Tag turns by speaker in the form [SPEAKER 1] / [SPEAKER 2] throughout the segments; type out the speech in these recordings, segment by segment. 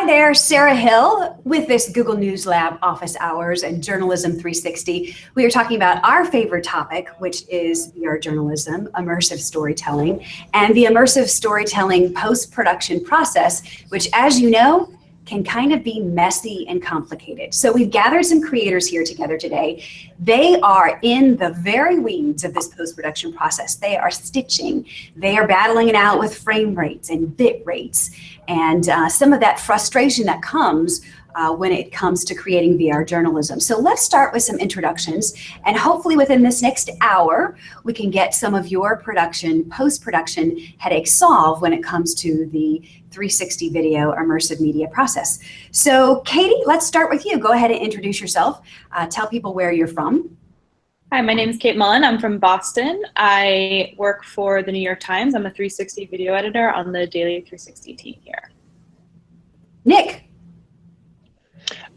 [SPEAKER 1] there, Sarah Hill with this Google News Lab Office Hours and Journalism 360. We are talking about our favorite topic, which is VR journalism, immersive storytelling, and the immersive storytelling post-production process, which, as you know, can kind of be messy and complicated. So we've gathered some creators here together today. They are in the very weeds of this post-production process. They are stitching. They are battling it out with frame rates and bit rates and some of that frustration that comes when it comes to creating VR journalism. So let's start with some introductions, and hopefully within this next hour, we can get some of your post-production headaches solved when it comes to the 360 video immersive media process. So Katie, let's start with you. Go ahead and introduce yourself. Tell people where you're from.
[SPEAKER 2] Hi, my name is Kate Mullen. I'm from Boston. I work for the New York Times. I'm a 360 video editor on the Daily 360 team here.
[SPEAKER 1] Nick.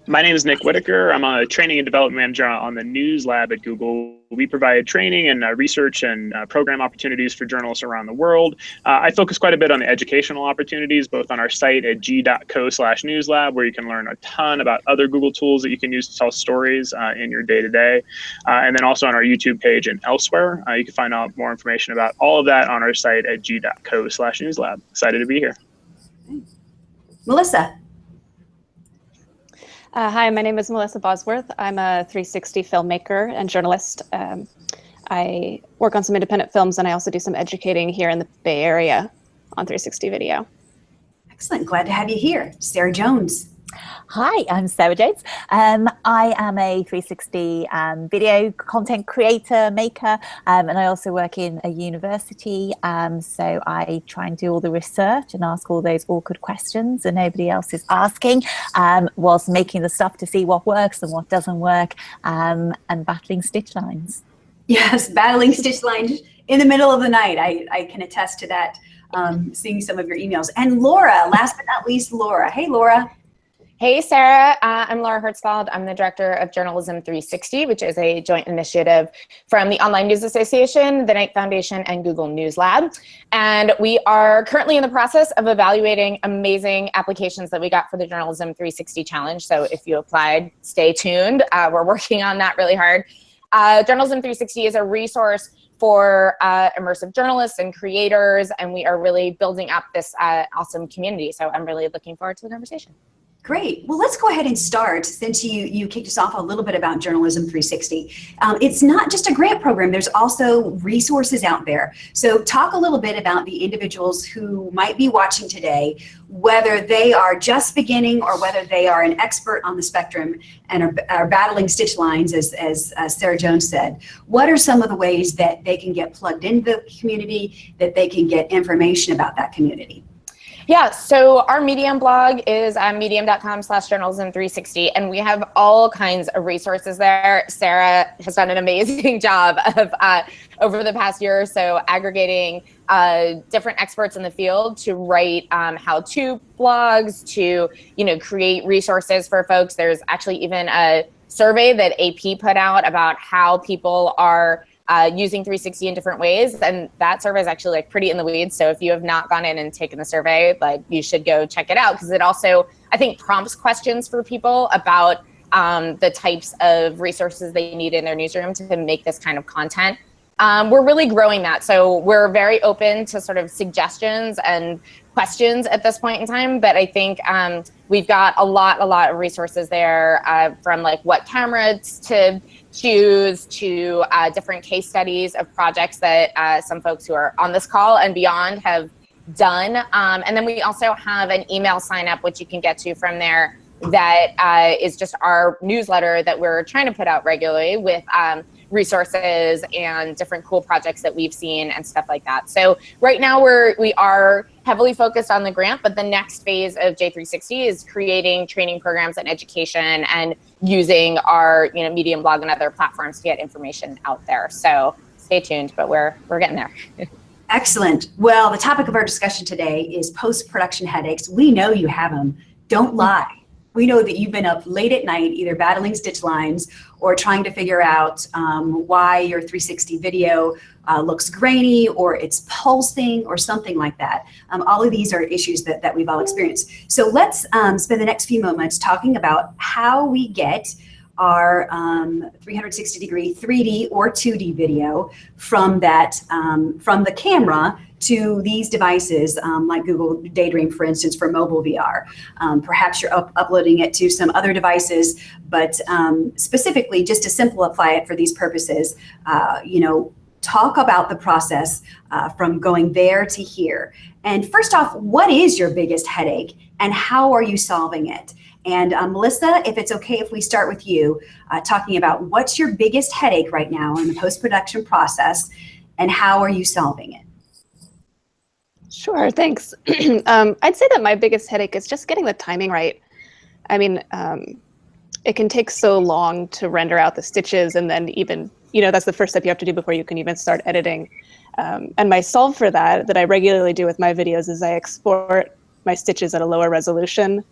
[SPEAKER 3] My name is Nick Whitaker. I'm a training and development manager on the News Lab at Google. We provide training and research and program opportunities for journalists around the world. I focus quite a bit on the educational opportunities, both on our site at g.co/newslab, where you can learn a ton about other Google tools that you can use to tell stories in your day-to-day. And then also on our YouTube page and elsewhere. You can find out more information about all of that on our site at g.co/newslab. Excited to be here.
[SPEAKER 1] Melissa.
[SPEAKER 4] Hi, my name is Melissa Bosworth. I'm a 360 filmmaker and journalist. I work on some independent films, and I also do some educating here in the Bay Area on 360 video.
[SPEAKER 1] Excellent. Glad to have you here. Sarah Jones.
[SPEAKER 5] Hi, I'm Sarah Jones. I am a 360 video content creator, maker, and I also work in a university. So I try and do all the research and ask all those awkward questions that nobody else is asking, whilst making the stuff to see what works and what doesn't work, and battling stitch lines.
[SPEAKER 1] Yes, battling stitch lines in the middle of the night. I can attest to that, seeing some of your emails. And Laura, last but not least, Laura. Hey, Laura.
[SPEAKER 6] Hey, Sarah. I'm Laura Hertzfeld. I'm the director of Journalism 360, which is a joint initiative from the Online News Association, the Knight Foundation, and Google News Lab. And we are currently in the process of evaluating amazing applications that we got for the Journalism 360 Challenge. So if you applied, stay tuned. We're working on that really hard. Journalism 360 is a resource for immersive journalists and creators, and we are really building up this awesome community. So I'm really looking forward to the conversation.
[SPEAKER 1] Great. Well, let's go ahead and start, since you kicked us off a little bit about Journalism 360. It's not just a grant program. There's also resources out there. So talk a little bit about the individuals who might be watching today, whether they are just beginning or whether they are an expert on the spectrum and are battling stitch lines, as Sarah Jones said. What are some of the ways that they can get plugged into the community, that they can get information about that community?
[SPEAKER 6] Yeah, so our Medium blog is medium.com/journalism360, and we have all kinds of resources there. Sarah has done an amazing job of, over the past year or so, aggregating different experts in the field to write how-to blogs, to create resources for folks. There's actually even a survey that AP put out about how people are using 360 in different ways, and that survey is actually pretty in the weeds. So if you have not gone in and taken the survey, you should go check it out, because it also, I think, prompts questions for people about the types of resources they need in their newsroom to make this kind of content. We're really growing that, so we're very open to sort of suggestions and questions at this point in time. But I think we've got a lot of resources there, from what cameras to choose to different case studies of projects that some folks who are on this call and beyond have done. And then we also have an email sign up, which you can get to from there, that is just our newsletter that we're trying to put out regularly with resources and different cool projects that we've seen and stuff like that. So right now we are heavily focused on the grant, but the next phase of J360 is creating training programs and education and using our Medium blog and other platforms to get information out there. So stay tuned, but we're getting there.
[SPEAKER 1] Excellent. Well, the topic of our discussion today is post-production headaches. We know you have them. Don't lie. We know that you've been up late at night, either battling stitch lines or trying to figure out why your 360 video looks grainy or it's pulsing or something like that. All of these are issues that we've all experienced. So let's spend the next few moments talking about how we get our 360-degree 3D or 2D video from that from the camera to these devices like Google Daydream, for instance, for mobile VR. Perhaps you're uploading it to some other devices, but specifically just to simplify it for these purposes, talk about the process from going there to here. And first off, what is your biggest headache and how are you solving it? And Melissa, if it's okay if we start with you, talking about what's your biggest headache right now in the post-production process and how are you solving it?
[SPEAKER 4] Sure, thanks. I'd say that my biggest headache is just getting the timing right. I mean, it can take so long to render out the stitches, and then even, that's the first step you have to do before you can even start editing. And my solve for that I regularly do with my videos is I export my stitches at a lower resolution,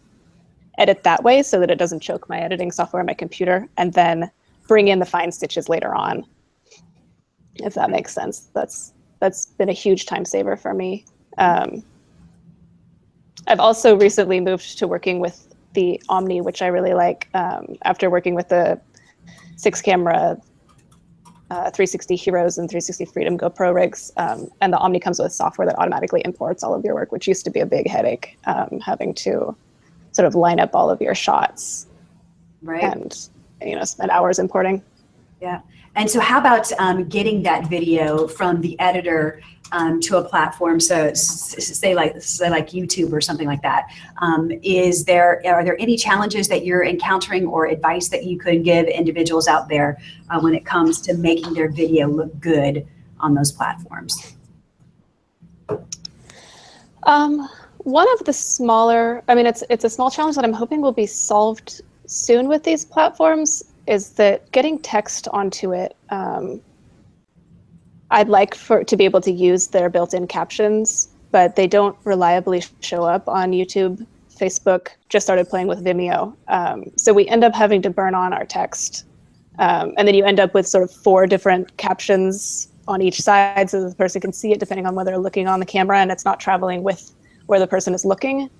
[SPEAKER 4] edit that way so that it doesn't choke my editing software on my computer, and then bring in the fine stitches later on, if that makes sense. That's been a huge time saver for me. I've also recently moved to working with the Omni, which I really like, after working with the 6-camera 360 Heroes and 360 Freedom GoPro rigs. And the Omni comes with software that automatically imports all of your work, which used to be a big headache, having to sort of line up all of your shots,
[SPEAKER 1] right?
[SPEAKER 4] And spend hours importing.
[SPEAKER 1] Yeah. And so how about getting that video from the editor to a platform? So say like YouTube or something like that. Are there any challenges that you're encountering or advice that you could give individuals out there when it comes to making their video look good on those platforms?
[SPEAKER 4] One of the smaller, it's a small challenge that I'm hoping will be solved soon with these platforms, is that getting text onto it. I'd like to be able to use their built-in captions, but they don't reliably show up on YouTube. Facebook just started playing with Vimeo. So we end up having to burn on our text. And then you end up with sort of 4 different captions on each side so the person can see it depending on whether they're looking on the camera and it's not traveling with where the person is looking.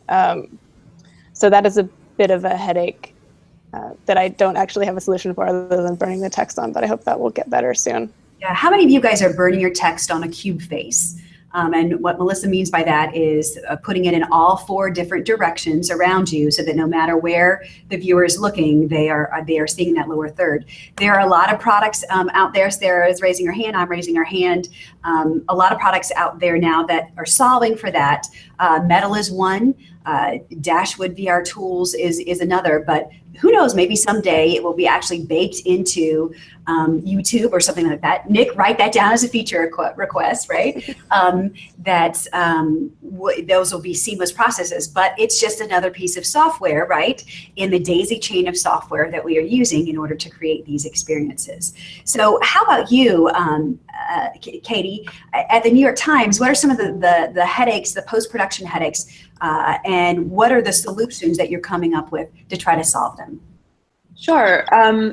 [SPEAKER 4] So that is a bit of a headache that I don't actually have a solution for other than burning the text on, but I hope that will get better soon.
[SPEAKER 1] Yeah, how many of you guys are burning your text on a cube face? And what Melissa means by that is putting it in all 4 different directions around you so that no matter where the viewer is looking, they are seeing that lower third. There are a lot of products out there. Sarah is raising her hand, I'm raising our hand. A lot of products out there now that are solving for that. Metal is one, Dashwood VR Tools is another, but who knows, maybe someday it will be actually baked into YouTube or something like that. Nick, write that down as a feature request, right? Those will be seamless processes, but it's just another piece of software, right? In the daisy chain of software that we are using in order to create these experiences. So how about you, Katie, at the New York Times, what are some of the headaches, the post-production headaches, and what are the solutions that you're coming up with to try to solve them?
[SPEAKER 2] Sure.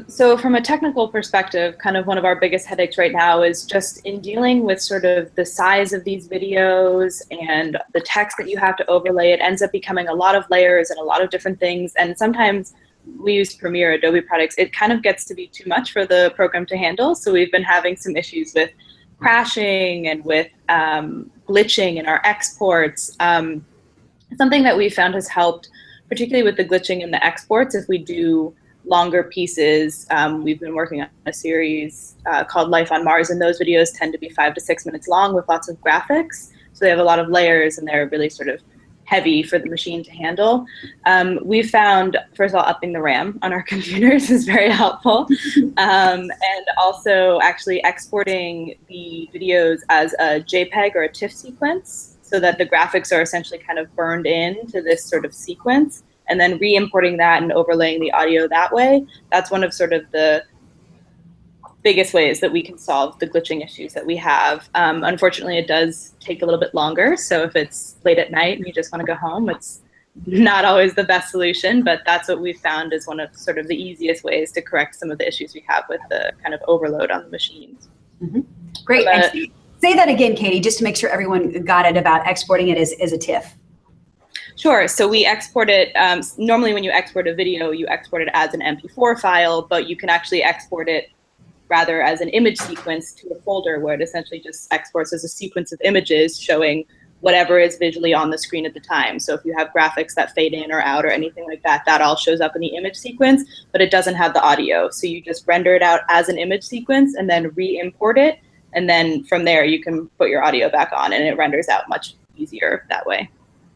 [SPEAKER 2] So from a technical perspective, kind of one of our biggest headaches right now is just in dealing with sort of the size of these videos and the text that you have to overlay. It ends up becoming a lot of layers and a lot of different things. And sometimes we use Premiere, Adobe products. It kind of gets to be too much for the program to handle. So we've been having some issues with crashing and with glitching in our exports. Something that we found has helped, particularly with the glitching in the exports, if we do longer pieces. We've been working on a series called Life on Mars, and those videos tend to be 5 to 6 minutes long with lots of graphics. So they have a lot of layers and they're really sort of heavy for the machine to handle. We've found, first of all, upping the RAM on our computers is very helpful. And also actually exporting the videos as a JPEG or a TIFF sequence so that the graphics are essentially kind of burned into this sort of sequence, and then re-importing that and overlaying the audio that way. That's one of sort of the biggest ways that we can solve the glitching issues that we have. Unfortunately, it does take a little bit longer. So if it's late at night and you just want to go home, it's not always the best solution, but that's what we've found is one of sort of the easiest ways to correct some of the issues we have with the kind of overload on the machines.
[SPEAKER 1] Mm-hmm. Great. And say that again, Katie, just to make sure everyone got it about exporting it as a TIFF.
[SPEAKER 2] Sure. So we export it, normally when you export a video, you export it as an MP4 file, but you can actually export it rather as an image sequence to a folder where it essentially just exports as a sequence of images showing whatever is visually on the screen at the time. So if you have graphics that fade in or out or anything like that, that all shows up in the image sequence, but it doesn't have the audio. So you just render it out as an image sequence and then re-import it. And then from there, you can put your audio back on and it renders out much easier that way.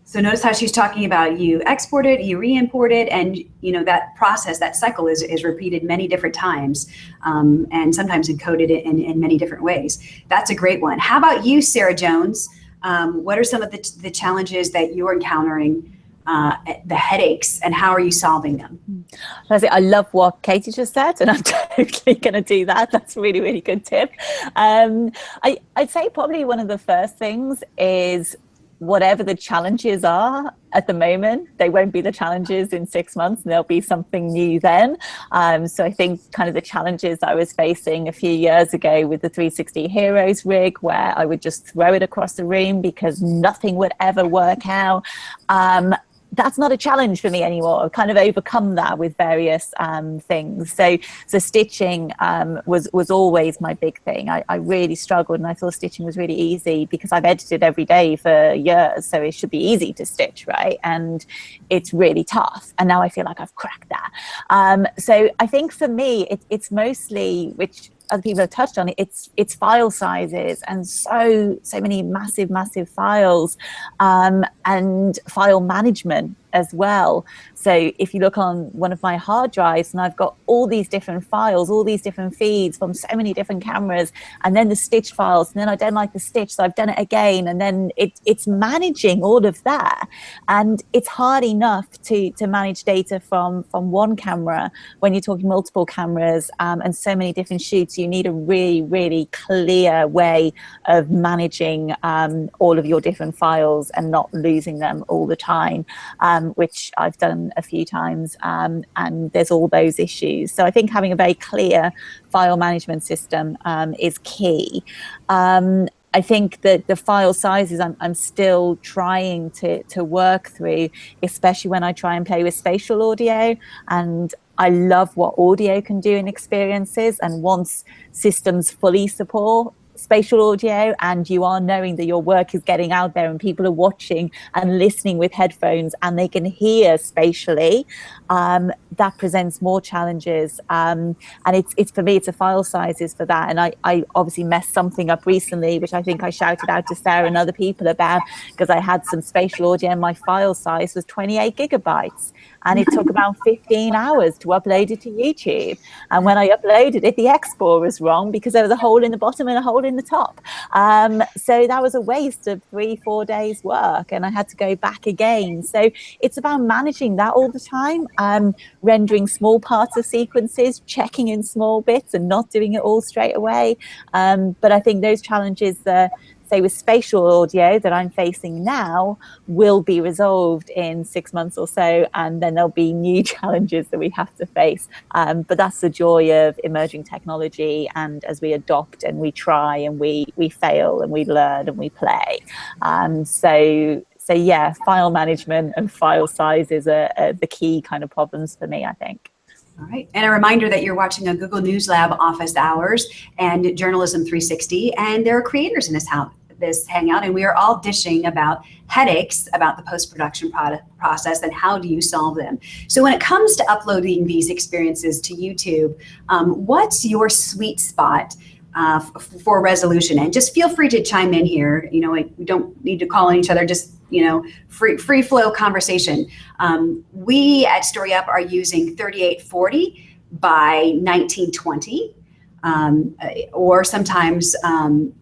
[SPEAKER 1] So notice how she's talking about you export it, you re-import it, and that process, that cycle is repeated many different times, and sometimes encoded in many different ways. That's a great one. How about you, Sarah Jones? What are some of the challenges that you're encountering, the headaches, and how are you solving them?
[SPEAKER 5] I love what Katie just said, and I'm totally going to do that. That's a really, really good tip. I'd say probably one of the first things is whatever the challenges are at the moment, they won't be the challenges in 6 months, and there'll be something new then. So I think kind of the challenges I was facing a few years ago with the 360 Heroes rig, where I would just throw it across the room because nothing would ever work out. That's not a challenge for me anymore. I've kind of overcome that with various things. So stitching was always my big thing. I really struggled, and I thought stitching was really easy because I've edited every day for years, so it should be easy to stitch, right? And it's really tough. And now I feel like I've cracked that. So I think for me, it's mostly, which other people have touched on, it's file sizes, and so many massive files, and file management as well. So if you look on one of my hard drives, and I've got all these different files, all these different feeds from so many different cameras, and then the stitched files, and then I don't like the stitch, so I've done it again, and then it's managing all of that. And it's hard enough to manage data from one camera when you're talking multiple cameras, and so many different shoots. You need a really, really clear way of managing all of your different files and not losing them all the time, which I've done a few times, and there's all those issues. So I think having a very clear file management system is key. I think that the file sizes I'm still trying to work through, especially when I try and play with spatial audio. And I love what audio can do in experiences, and once systems fully support spatial audio, and you are knowing that your work is getting out there and people are watching and listening with headphones and they can hear spatially, that presents more challenges. And it's for me, it's a file sizes for that. And I obviously messed something up recently, which I think I shouted out to Sarah and other people about, because I had some spatial audio and my file size was 28 gigabytes. And it took about 15 hours to upload it to YouTube. And when I uploaded it, the export was wrong because there was a hole in the bottom and a hole in the top. So that was a waste of 3-4 days work, and I had to go back again. So it's about managing that all the time, rendering small parts of sequences, checking in small bits and not doing it all straight away. But I think those challenges, say with spatial audio that I'm facing now, will be resolved in 6 months or so, and then there'll be new challenges that we have to face. But that's the joy of emerging technology, and as we adopt and we try and we fail and we learn and we play. So yeah, file management and file sizes are the key kind of problems for me, I think.
[SPEAKER 1] All right, and a reminder that you're watching a Google News Lab Office Hours and Journalism 360, and there are creators in this hangout, and we are all dishing about headaches about the post-production process and how do you solve them. So when it comes to uploading these experiences to YouTube, what's your sweet spot for resolution? And just feel free to chime in here. We don't need to call on each other, just free flow conversation. We at StoryUp are using 3840 by 1920, or sometimes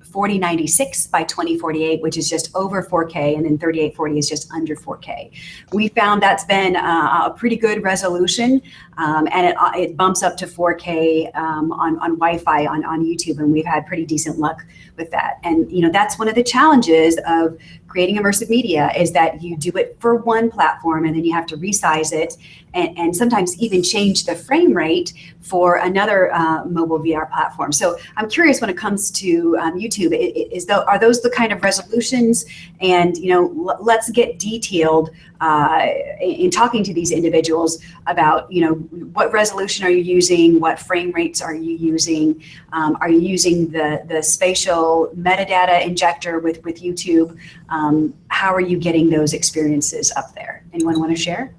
[SPEAKER 1] 4096 by 2048, which is just over 4K, and then 3840 is just under 4K. We found that's been a pretty good resolution, and it bumps up to 4K on Wi-Fi on YouTube, and we've had pretty decent luck with that. And that's one of the challenges of creating immersive media is that you do it for one platform and then you have to resize it and sometimes even change the frame rate for another mobile VR platform. So I'm curious when it comes to YouTube, are those the kind of resolutions? And let's get detailed in talking to these individuals about what resolution are you using, what frame rates are you using, are you using the spatial metadata injector with YouTube? How are you getting those experiences up there? Anyone want to share?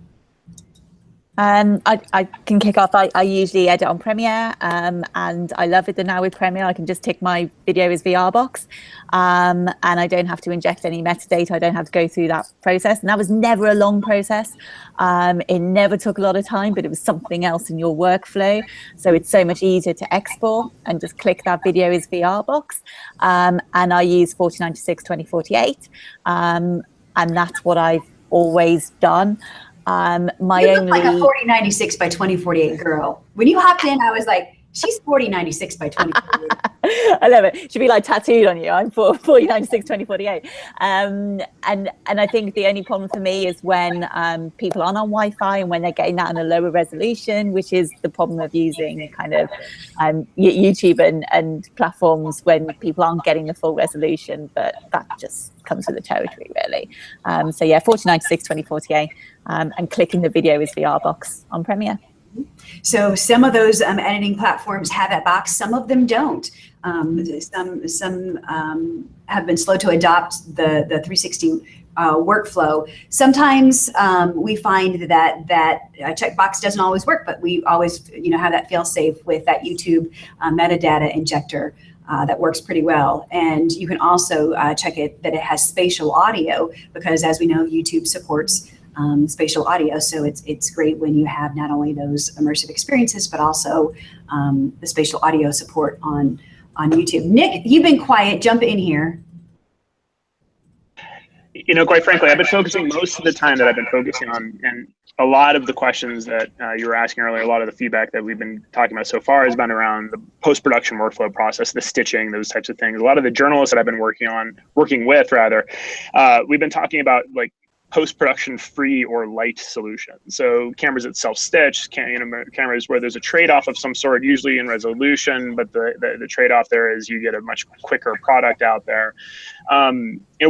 [SPEAKER 5] I can kick off. I usually edit on Premiere, and I love it that now with Premiere I can just tick my video as VR box, and I don't have to inject any metadata. I don't have to go through that process, and that was never a long process. It never took a lot of time, but it was something else in your workflow. So it's so much easier to export and just click that video as VR box. And I use 4096 2048, and that's what I've always done.
[SPEAKER 1] You look like a 4096 by 2048 girl. When you hopped in, I was like, she's 4096 by 2048.
[SPEAKER 5] I love it. Should be like tattooed on you. I'm 4096 2048. And I think the only problem for me is when people aren't on Wi-Fi and when they're getting that on a lower resolution, which is the problem of using kind of YouTube and platforms when people aren't getting the full resolution, but that just comes with the territory, really. So yeah, 4096 2048, and clicking the video is VR box on Premiere.
[SPEAKER 1] So some of those editing platforms have that box, some of them don't. Some have been slow to adopt the 360 workflow. Sometimes we find that a checkbox doesn't always work, but we always have that fail safe with that YouTube metadata injector. That works pretty well. And you can also check it that it has spatial audio, because as we know, YouTube supports spatial audio. So it's great when you have not only those immersive experiences, but also the spatial audio support on YouTube. Nick, you've been quiet, jump in here.
[SPEAKER 3] Quite frankly, I've been focusing most of the time that I've been focusing on, and a lot of the questions that you were asking earlier, a lot of the feedback that we've been talking about so far has been around the post-production workflow process, the stitching, those types of things. A lot of the journalists that I've been working with, we've been talking about like post-production free or light solutions. So cameras that self-stitch, cameras where there's a trade-off of some sort, usually in resolution, but the trade-off there is you get a much quicker product out there.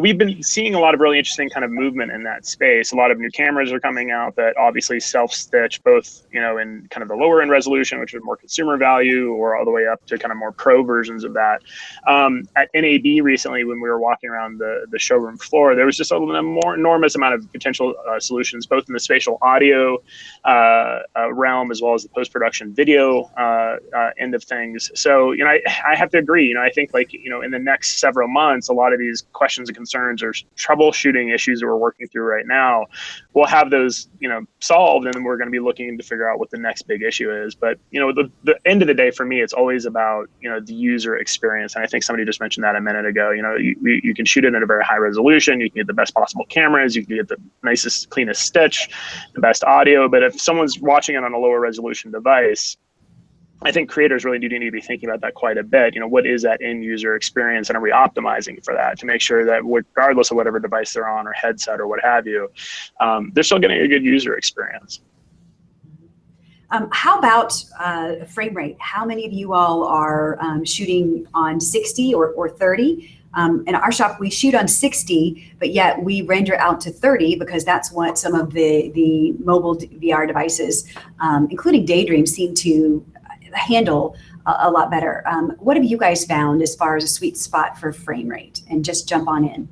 [SPEAKER 3] We've been seeing a lot of really interesting kind of movement in that space. A lot of new cameras are coming out that obviously self-stitch, both in kind of the lower end resolution, which is more consumer value, or all the way up to kind of more pro versions of that. At NAB recently, when we were walking around the showroom floor, there was just a more enormous amount of potential solutions, both in the spatial audio realm as well as the post-production video end of things. So I have to agree. I think in the next several months, a lot of these questions and concerns or troubleshooting issues that we're working through right now, we'll have those solved, and then we're going to be looking to figure out what the next big issue is. But the end of the day for me, it's always about the user experience, and I think somebody just mentioned that a minute ago. You can shoot it at a very high resolution, you can get the best possible cameras, you can get the nicest, cleanest stitch, the best audio, but if someone's watching it on a lower resolution device, I think creators really do need to be thinking about that quite a bit. What is that end user experience, and are we optimizing for that to make sure that regardless of whatever device they're on or headset or what have you, they're still getting a good user experience.
[SPEAKER 1] How about frame rate? How many of you all are shooting on 60 or 30? In our shop, we shoot on 60, but yet we render out to 30 because that's what some of the mobile VR devices, including Daydream, seem to handle a lot better. What have you guys found as far as a sweet spot for frame rate? And just jump on in.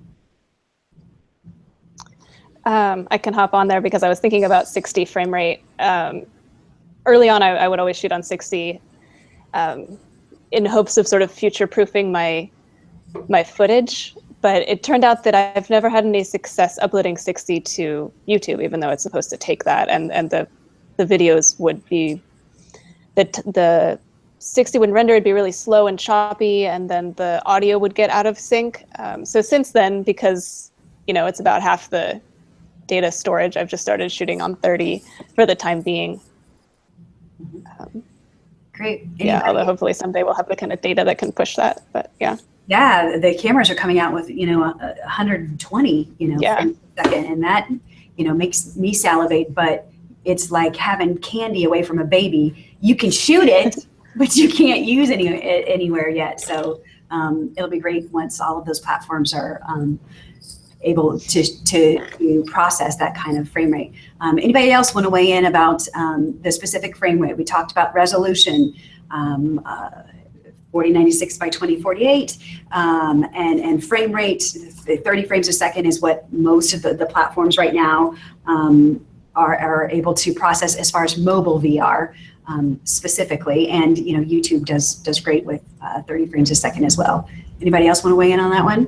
[SPEAKER 4] I can hop on there because I was thinking about 60 frame rate. Early on, I would always shoot on 60 in hopes of sort of future-proofing my footage. But it turned out that I've never had any success uploading 60 to YouTube, even though it's supposed to take that. And the videos would be, the 60 would render, it'd be really slow and choppy, and then the audio would get out of sync. So since then, because it's about half the data storage, I've just started shooting on 30 for the time being.
[SPEAKER 1] Great.
[SPEAKER 4] Yeah, although hopefully someday we'll have the kind of data that can push that, but yeah.
[SPEAKER 1] Yeah, the cameras are coming out with, 120,
[SPEAKER 4] Yeah.
[SPEAKER 1] frames per second, and that, makes me salivate, but it's like having candy away from a baby. You can shoot it, but you can't use anywhere yet. So it'll be great once all of those platforms are able to process that kind of frame rate. Anybody else want to weigh in about the specific frame rate? We talked about resolution, 4096 by 2048, and frame rate, 30 frames a second is what most of the platforms right now are able to process as far as mobile VR specifically. And YouTube does great with 30 frames a second as well. Anybody else want to weigh in on that one?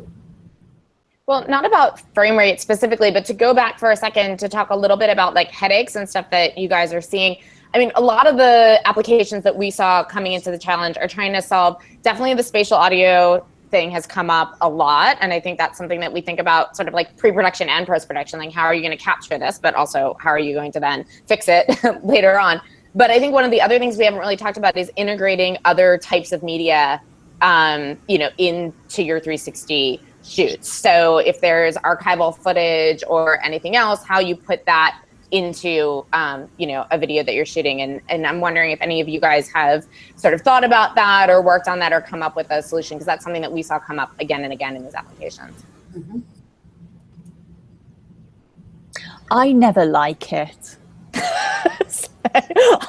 [SPEAKER 6] Well, not about frame rate specifically, but to go back for a second to talk a little bit about like headaches and stuff that you guys are seeing. I mean, a lot of the applications that we saw coming into the challenge are trying to solve, definitely the spatial audio thing has come up a lot. And I think that's something that we think about sort of like pre-production and post-production, like how are you going to capture this, but also how are you going to then fix it later on. But I think one of the other things we haven't really talked about is integrating other types of media, into your 360 shoots. So if there's archival footage or anything else, how you put that into, a video that you're shooting. And I'm wondering if any of you guys have sort of thought about that or worked on that or come up with a solution, because that's something that we saw come up again and again in these applications.
[SPEAKER 1] Mm-hmm.
[SPEAKER 5] I never like it. So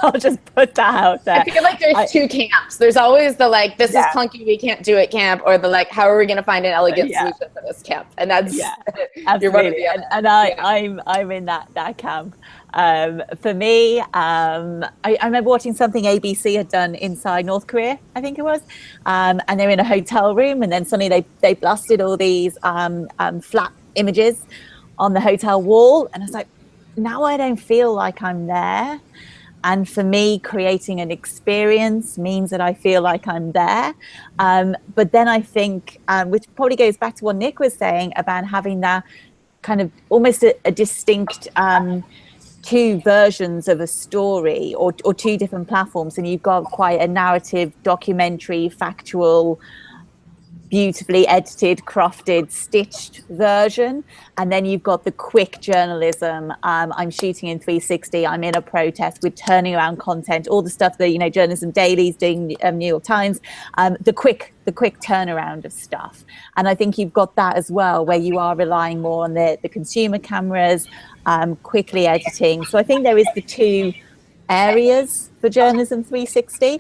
[SPEAKER 5] I'll just put that out there.
[SPEAKER 6] I feel like there's two camps. There's always the like, this is clunky, we can't do it camp, or the like, how are we going to find an elegant solution for this camp? And that's you're one of the other.
[SPEAKER 5] And I'm in that camp. For me, I remember watching something ABC had done inside North Korea, I think it was, and they're in a hotel room, and then suddenly they blasted all these flat images on the hotel wall, and I was like, now I don't feel like I'm there. And for me, creating an experience means that I feel like I'm there. But then I think, which probably goes back to what Nick was saying about having that kind of almost a distinct two versions of a story or two different platforms. And you've got quite a narrative, documentary, factual, beautifully edited, crafted, stitched version, and then you've got the quick journalism. I'm shooting in 360. I'm in a protest. We're turning around content, all the stuff that Journalism Daily's doing, New York Times. The quick turnaround of stuff, and I think you've got that as well, where you are relying more on the consumer cameras, quickly editing. So I think there is the two areas for Journalism 360.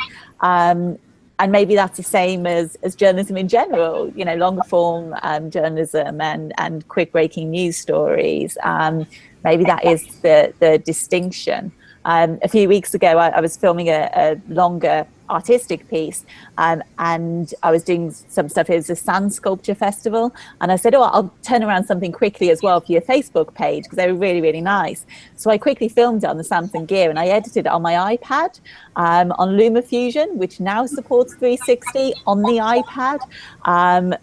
[SPEAKER 5] And maybe that's the same as journalism in general, longer form journalism and quick breaking news stories. Maybe that is the distinction. A few weeks ago, I was filming a longer artistic piece, and I was doing some stuff. It was a sand sculpture festival, and I said, I'll turn around something quickly as well for your Facebook page, because they were really, really nice. So I quickly filmed it on the Samsung Gear, and I edited it on my iPad on LumaFusion, which now supports 360 on the iPad.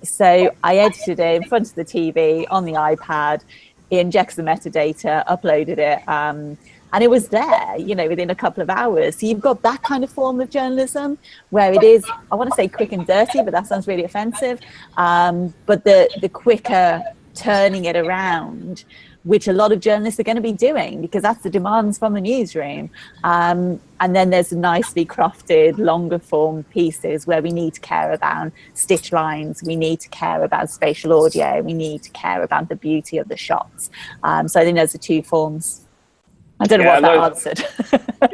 [SPEAKER 5] So I edited it in front of the TV on the iPad, it injects the metadata, uploaded it, and it was there, within a couple of hours. So you've got that kind of form of journalism where it is, I want to say quick and dirty, but that sounds really offensive. But the quicker turning it around, which a lot of journalists are going to be doing because that's the demands from the newsroom. And then there's nicely crafted, longer form pieces where we need to care about stitch lines, we need to care about spatial audio, we need to care about the beauty of the shots. So I think those are two forms. I don't know what that answered.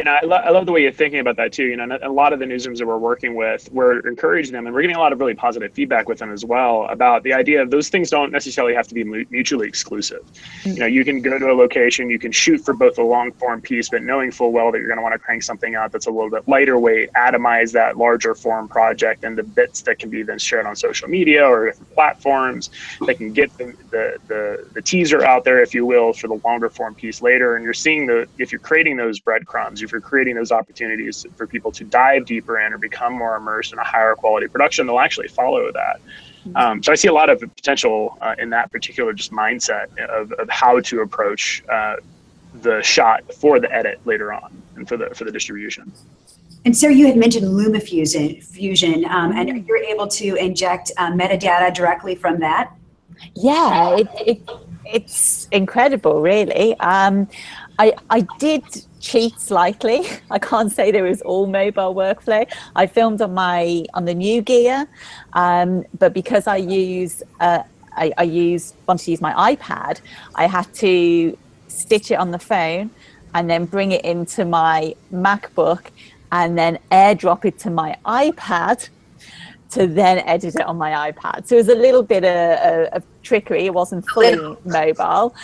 [SPEAKER 3] I love the way you're thinking about that too. A lot of the newsrooms that we're working with, we're encouraging them, and we're getting a lot of really positive feedback with them as well about the idea of those things don't necessarily have to be mutually exclusive. Mm-hmm. You can go to a location, you can shoot for both a long form piece, but knowing full well that you're going to want to crank something out that's a little bit lighter weight, atomize that larger form project and the bits that can be then shared on social media or different platforms that can get the teaser out there, if you will, for the longer form piece later. And you're seeing if you're creating those breadcrumbs, if you're creating those opportunities for people to dive deeper in or become more immersed in a higher quality production, they'll actually follow that. So I see a lot of potential in that particular just mindset of how to approach the shot for the edit later on and for the distribution.
[SPEAKER 1] And Sarah, you had mentioned LumaFusion, and you're able to inject metadata directly from that.
[SPEAKER 5] Yeah, it's incredible, really. I did cheat slightly. I can't say there was all mobile workflow. I filmed on the new gear, but because I wanted to use my iPad, I had to stitch it on the phone and then bring it into my MacBook and then airdrop it to my iPad to then edit it on my iPad. So it was a little bit of trickery. It wasn't fully mobile.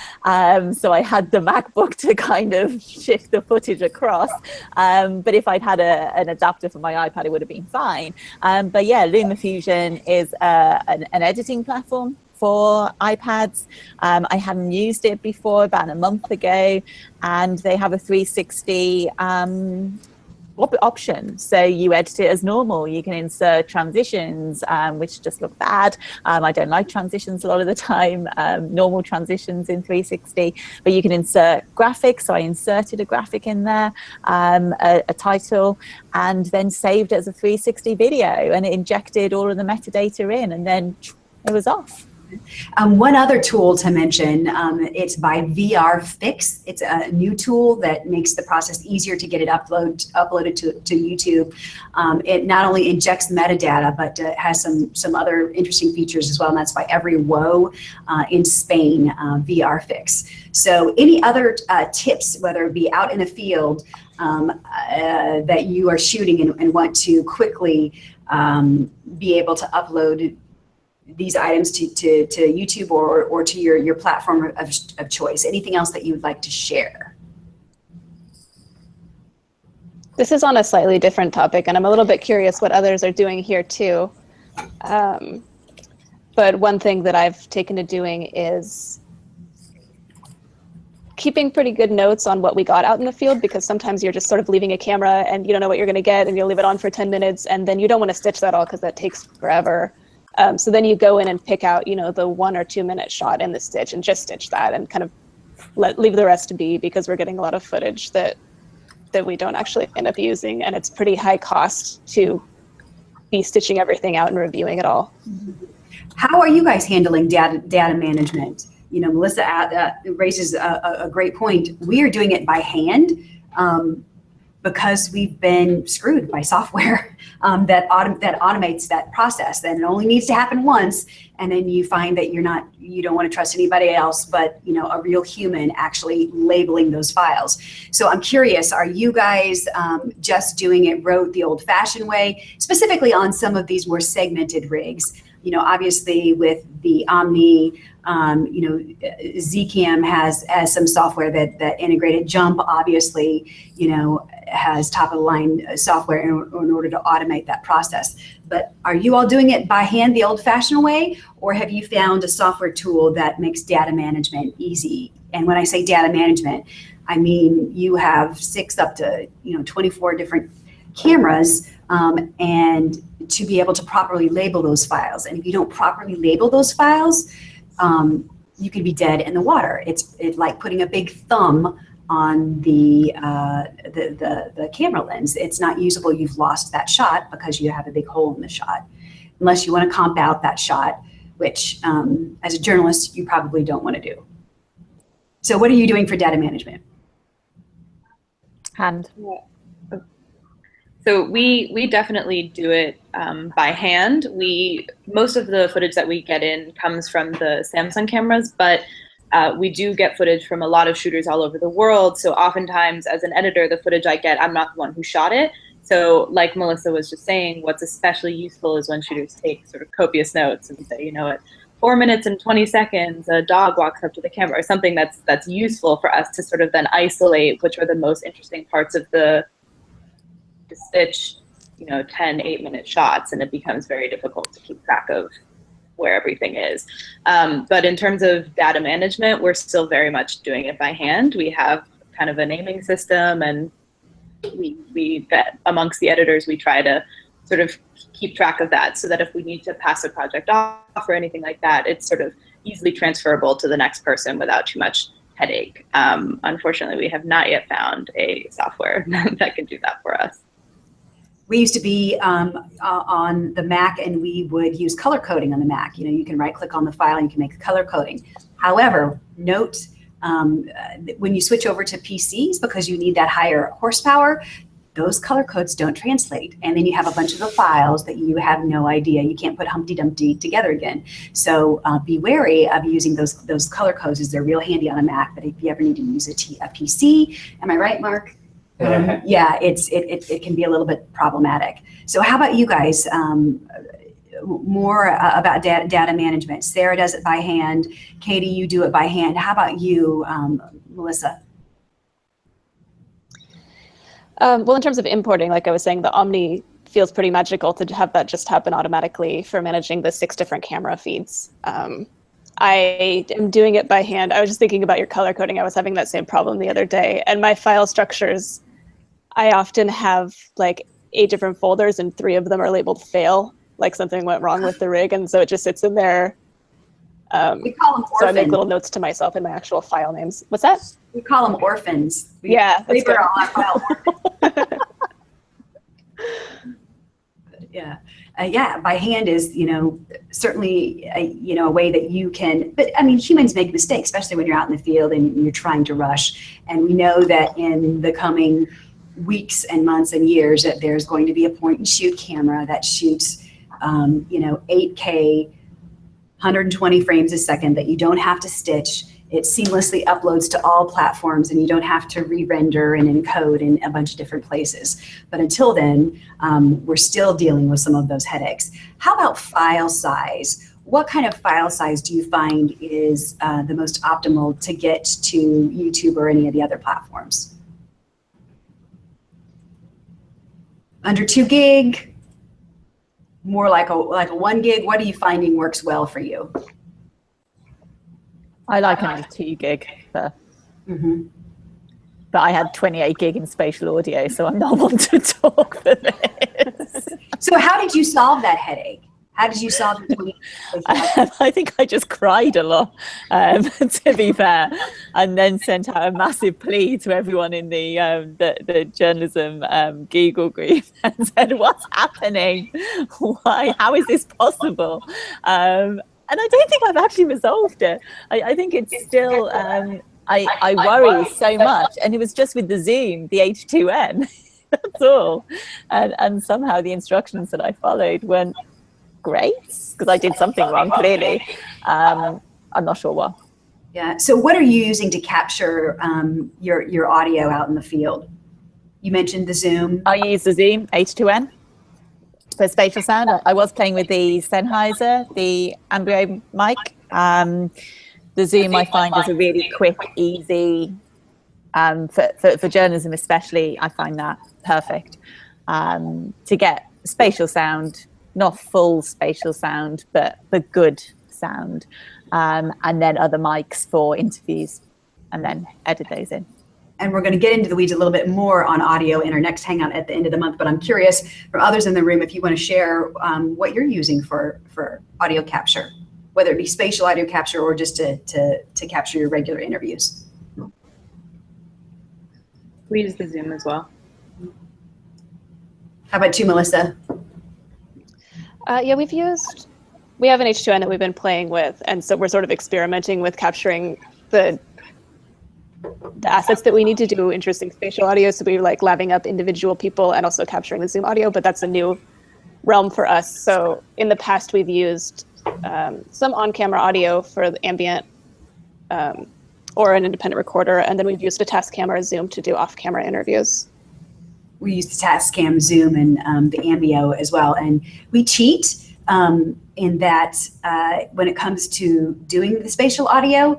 [SPEAKER 5] So I had the MacBook to kind of shift the footage across. But if I'd had an adapter for my iPad, it would have been fine. But yeah, LumaFusion is an editing platform for iPads. I hadn't used it before, about a month ago, and they have a 360 option. So you edit it as normal. You can insert transitions, which just look bad. I don't like transitions a lot of the time, normal transitions in 360, but you can insert graphics. So I inserted a graphic in there, a title, and then saved it as a 360 video, and it injected all of the metadata in, and then it was off.
[SPEAKER 1] One other tool to mention, it's by VR Fix. It's a new tool that makes the process easier to get it uploaded to YouTube. It not only injects metadata, but has some other interesting features as well, and that's by Every Woe in Spain, VR Fix. So any other tips, whether it be out in the field that you are shooting and want to quickly be able to upload these items to YouTube or to your platform of choice? Anything else that you would like to share?
[SPEAKER 4] This is on a slightly different topic, and I'm a little bit curious what others are doing here too. But one thing that I've taken to doing is keeping pretty good notes on what we got out in the field, because sometimes you're just sort of leaving a camera and you don't know what you're going to get, and you'll leave it on for 10 minutes, and then you don't want to stitch that all because that takes forever. So then you go in and pick out, the 1 or 2 minute shot in the stitch and just stitch that and kind of leave the rest to be, because we're getting a lot of footage that we don't actually end up using, and it's pretty high cost to be stitching everything out and reviewing it all.
[SPEAKER 1] How are you guys handling data management? Melissa raises a great point. We are doing it by hand because we've been screwed by software that automates that process. And it only needs to happen once, and then you find that you don't want to trust anybody else but a real human actually labeling those files. So I'm curious, are you guys just doing it the old-fashioned way, specifically on some of these more segmented rigs? Obviously with the Omni, Zcam has some software that integrated. Jump obviously, has top of the line software in order to automate that process. But are you all doing it by hand the old-fashioned way, or have you found a software tool that makes data management easy? And when I say data management, I mean you have 6 up to 24 different cameras, and to be able to properly label those files. And if you don't properly label those files, you could be dead in the water. It's like putting a big thumb on the camera lens. It's not usable. You've lost that shot because you have a big hole in the shot, unless you want to comp out that shot, which as a journalist you probably don't want to do. So what are you doing for data management?
[SPEAKER 5] Hand.
[SPEAKER 2] So we definitely do it by hand. Most of the footage that we get in comes from the Samsung cameras, but we do get footage from a lot of shooters all over the world. So oftentimes as an editor, the footage I get, I'm not the one who shot it. So like Melissa was just saying, what's especially useful is when shooters take sort of copious notes and say, at 4 minutes and 20 seconds, a dog walks up to the camera, or something that's useful for us to sort of then isolate which are the most interesting parts of the stitch 10 8-minute shots, and it becomes very difficult to keep track of where everything is. But in terms of data management, we're still very much doing it by hand. We have kind of a naming system, and we amongst the editors we try to sort of keep track of that, so that if we need to pass a project off or anything like that, it's sort of easily transferable to the next person without too much headache. Unfortunately, we have not yet found a software that can do that for us.
[SPEAKER 1] We used to be on the Mac, and we would use color coding on the Mac. You know, you can right click on the file and you can make the color coding. However, note when you switch over to PCs, because you need that higher horsepower, those color codes don't translate. And then you have a bunch of the files that you have no idea. You can't put Humpty Dumpty together again. So be wary of using those color codes, as they're real handy on a Mac, but if you ever need to use a PC, am I right, Mark? Yeah, it can be a little bit problematic. So how about you guys? More about data management. Sarah does it by hand. Katie, you do it by hand. How about you, Melissa?
[SPEAKER 4] Well, in terms of importing, like I was saying, the Omni feels pretty magical to have that just happen automatically for managing the 6 different camera feeds. I am doing it by hand. I was just thinking about your color coding. I was having that same problem the other day. And my file structures, I often have like 8 different folders and 3 of them are labeled fail, like something went wrong with the rig. And so it just sits in there.
[SPEAKER 1] We call them orphans.
[SPEAKER 4] So I make little notes to myself in my actual file names. What's that?
[SPEAKER 1] We call them orphans.
[SPEAKER 4] Yeah, that's good.
[SPEAKER 1] All our file orphans. Yeah. Yeah, by hand is, certainly, a way that you can, but I mean, humans make mistakes, especially when you're out in the field and you're trying to rush. And we know that in the coming weeks and months and years that there's going to be a point and shoot camera that shoots, 8K, 120 frames a second that you don't have to stitch. It seamlessly uploads to all platforms and you don't have to re-render and encode in a bunch of different places. But until then, we're still dealing with some of those headaches. How about file size? What kind of file size do you find is the most optimal to get to YouTube or any of the other platforms? Under 2 gig? More like a 1 gig? What are you finding works well for you?
[SPEAKER 5] I like only 2 gig, but I had 28 gig in spatial audio, so I'm not one to talk for this.
[SPEAKER 1] So how did you solve that headache? How did you solve the 28?
[SPEAKER 5] I think I just cried a lot, to be fair, and then sent out a massive plea to everyone in the journalism Google group and said, "What's happening? Why? How is this possible?" And I don't think I've actually resolved it. I think it's still, I worry so much. And it was just with the Zoom, the H2N, that's all. And somehow the instructions that I followed weren't great, because I did something wrong, clearly. I'm not sure what.
[SPEAKER 1] Yeah, so what are you using to capture your audio out in the field? You mentioned the Zoom.
[SPEAKER 5] I use the Zoom H2N. For spatial sound, I was playing with the Sennheiser, the Ambrio mic. The Zoom I find is a really quick, easy, for journalism especially, I find that perfect. To get spatial sound, not full spatial sound, but good sound. And then other mics for interviews, and then edit those in.
[SPEAKER 1] And we're going to get into the weeds a little bit more on audio in our next hangout at the end of the month. But I'm curious from others in the room if you want to share what you're using for audio capture, whether it be spatial audio capture or just to capture your regular interviews.
[SPEAKER 2] We use the Zoom as well.
[SPEAKER 1] How about you, Melissa?
[SPEAKER 4] Yeah, we have an H2N that we've been playing with, and so we're sort of experimenting with capturing the assets that we need to do interesting spatial audio. So we're like labbing up individual people and also capturing the Zoom audio, but that's a new realm for us. So in the past, we've used some on-camera audio for the ambient or an independent recorder, and then we've used a Tascam Zoom to do off-camera interviews.
[SPEAKER 1] We use the Tascam Zoom and the Ambio as well, and we cheat in that when it comes to doing the spatial audio,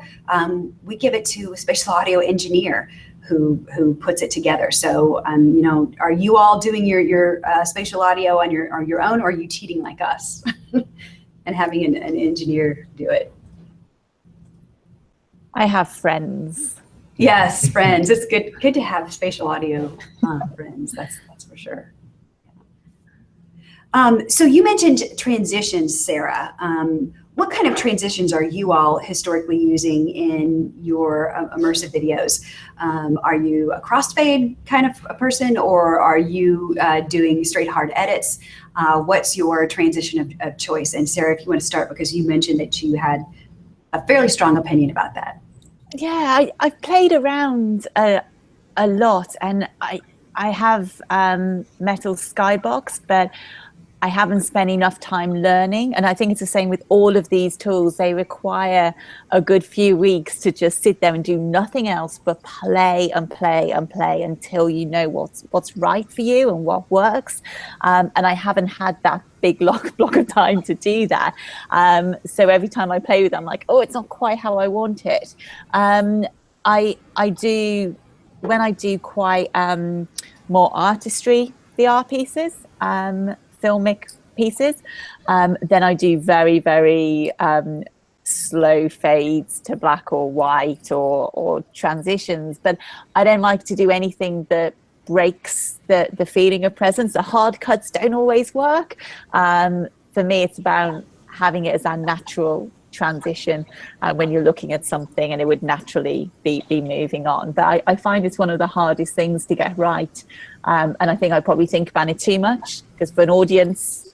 [SPEAKER 1] we give it to a spatial audio engineer who puts it together. So, are you all doing your spatial audio on your own, or are you cheating like us and having an engineer do it?
[SPEAKER 5] I have friends.
[SPEAKER 1] Yes, friends. It's good to have spatial audio friends. That's for sure. So you mentioned transitions, Sarah. What kind of transitions are you all historically using in your immersive videos? Are you a crossfade kind of a person, or are you doing straight hard edits? What's your transition of choice? And Sarah, if you want to start, because you mentioned that you had a fairly strong opinion about that.
[SPEAKER 5] Yeah, I've played around a lot, and I have Metal Skybox, but I haven't spent enough time learning. And I think it's the same with all of these tools. They require a good few weeks to just sit there and do nothing else but play and play and play until you know what's right for you and what works. And I haven't had that big block of time to do that. So every time I play with them, I'm like, oh, it's not quite how I want it. I do, when I do quite more artistry VR pieces, filmic pieces, then I do very, very slow fades to black or white or transitions. But I don't like to do anything that breaks the feeling of presence. The hard cuts don't always work. For me, it's about having it as a natural transition when you're looking at something and it would naturally be moving on. But I find it's one of the hardest things to get right. And I think I probably think about it too much, because for an audience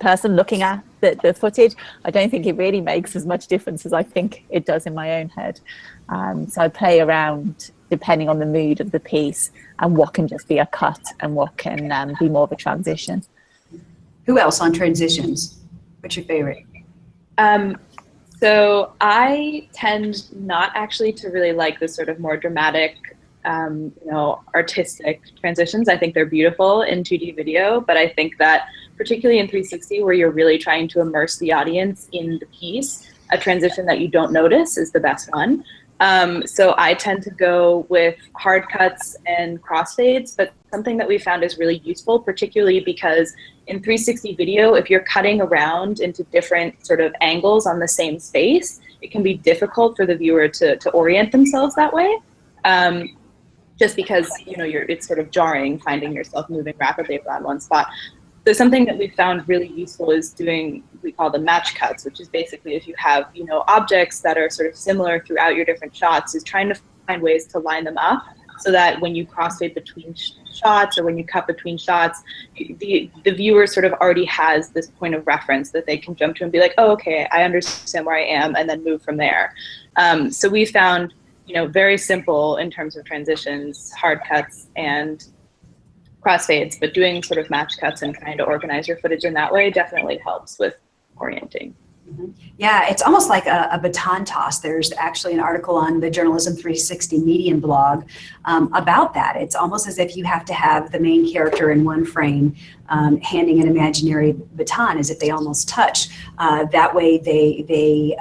[SPEAKER 5] person looking at the footage, I don't think it really makes as much difference as I think it does in my own head. So I play around depending on the mood of the piece and what can just be a cut and what can be more of a transition.
[SPEAKER 1] Who else on transitions? What's your favorite?
[SPEAKER 2] So I tend not actually to really like the sort of more dramatic, artistic transitions. I think they're beautiful in 2D video, but I think that particularly in 360, where you're really trying to immerse the audience in the piece, a transition that you don't notice is the best one. So I tend to go with hard cuts and crossfades, but something that we found is really useful, particularly because in 360 video, if you're cutting around into different sort of angles on the same space, it can be difficult for the viewer to orient themselves that way. Just because, it's sort of jarring finding yourself moving rapidly around one spot. So something that we found really useful is doing, we call them match cuts, which is basically if you have, objects that are sort of similar throughout your different shots, is trying to find ways to line them up so that when you crossfade between shots or when you cut between shots, the viewer sort of already has this point of reference that they can jump to and be like, oh, okay, I understand where I am, and then move from there. So we found, very simple in terms of transitions, hard cuts and crossfades, but doing sort of match cuts and trying to organize your footage in that way definitely helps with orienting.
[SPEAKER 1] Mm-hmm. Yeah, it's almost like a baton toss. There's actually an article on the Journalism 360 Medium blog about that. It's almost as if you have to have the main character in one frame handing an imaginary baton, as if they almost touch. That way they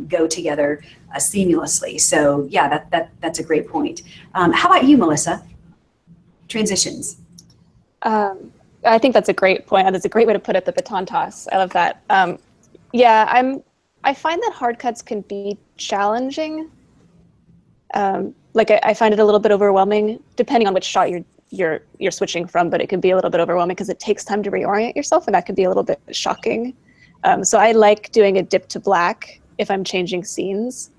[SPEAKER 1] go together seamlessly. So yeah, that's a great point. How about you, Melissa? Transitions.
[SPEAKER 4] I think that's a great point. That's a great way to put it, the baton toss. I love that. I find that hard cuts can be challenging. I find it a little bit overwhelming, depending on which shot you're switching from, but it can be a little bit overwhelming because it takes time to reorient yourself, and that can be a little bit shocking. So I like doing a dip to black if I'm changing scenes.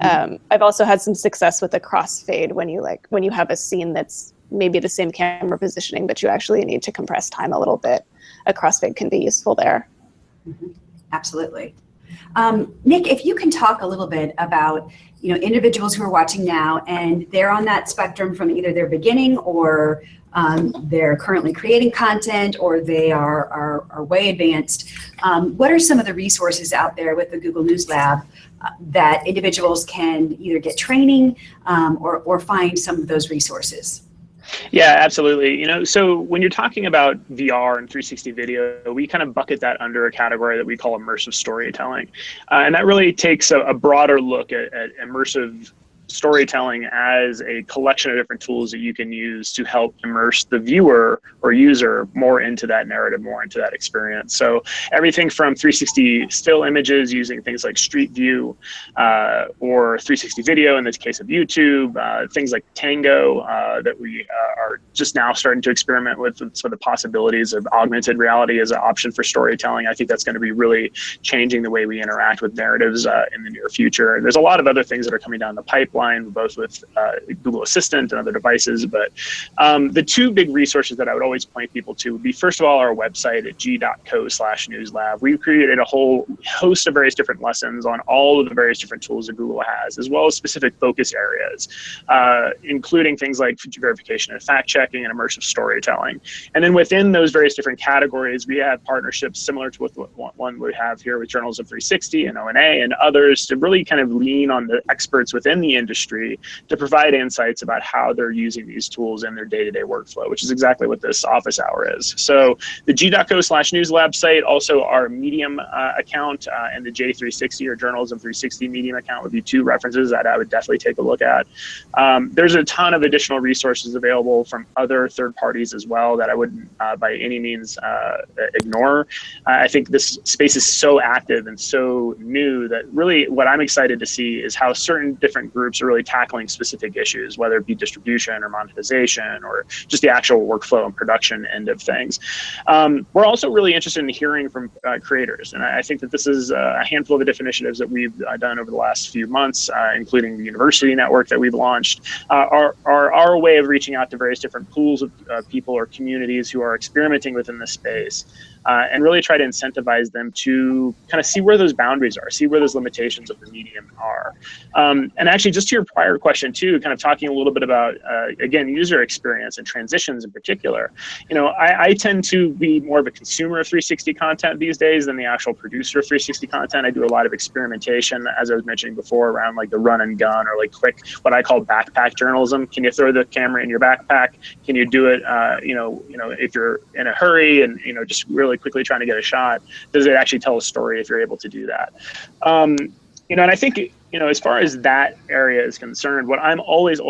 [SPEAKER 4] I've also had some success with a crossfade when you have a scene that's maybe the same camera positioning, but you actually need to compress time a little bit. A crossfade can be useful there.
[SPEAKER 1] Mm-hmm. Absolutely. Nick, if you can talk a little bit about, individuals who are watching now and they're on that spectrum from either their beginning or they're currently creating content or they are way advanced. What are some of the resources out there with the Google News Lab that individuals can either get training or find some of those resources?
[SPEAKER 3] Yeah, absolutely. So when you're talking about VR and 360 video, we kind of bucket that under a category that we call immersive storytelling. And that really takes a broader look at immersive storytelling as a collection of different tools that you can use to help immerse the viewer or user more into that narrative, more into that experience. So everything from 360 still images using things like Street View or 360 video in this case of YouTube, things like Tango that we are just now starting to experiment with some of the possibilities of augmented reality as an option for storytelling. I think that's going to be really changing the way we interact with narratives in the near future. And there's a lot of other things that are coming down the pipeline, both with Google Assistant and other devices. But the two big resources that I would always point people to would be, first of all, our website at g.co/newslab. We've created a whole host of various different lessons on all of the various different tools that Google has, as well as specific focus areas, including things like verification and fact checking and immersive storytelling. And then within those various different categories, we have partnerships similar to one we have here with Journalism 360 and ONA and others to really kind of lean on the experts within the industry to provide insights about how they're using these tools in their day-to-day workflow, which is exactly what this office hour is. So the g.co/newslab site, also our Medium account, and the J360 or Journalism 360 Medium account would be two references that I would definitely take a look at. There's a ton of additional resources available from other third parties as well that I wouldn't by any means ignore. I think this space is so active and so new that really what I'm excited to see is how certain different groups are really tackling specific issues, whether it be distribution or monetization or just the actual workflow and production end of things. We're also really interested in hearing from creators, and I think that this is a handful of the different initiatives that we've done over the last few months, including the university network that we've launched, are our way of reaching out to various different pools of people or communities who are experimenting within this space. And really try to incentivize them to kind of see where those boundaries are, see where those limitations of the medium are. And actually, just to your prior question too, kind of talking a little bit about, again, user experience and transitions in particular. You know, I tend to be more of a consumer of 360 content these days than the actual producer of 360 content. I do a lot of experimentation, as I was mentioning before, around like the run and gun or like quick, what I call backpack journalism. Can you throw the camera in your backpack? Can you do it, if you're in a hurry and, just really quickly trying to get a shot? Does it actually tell a story if you're able to do that? And I think, as far as that area is concerned, what I'm always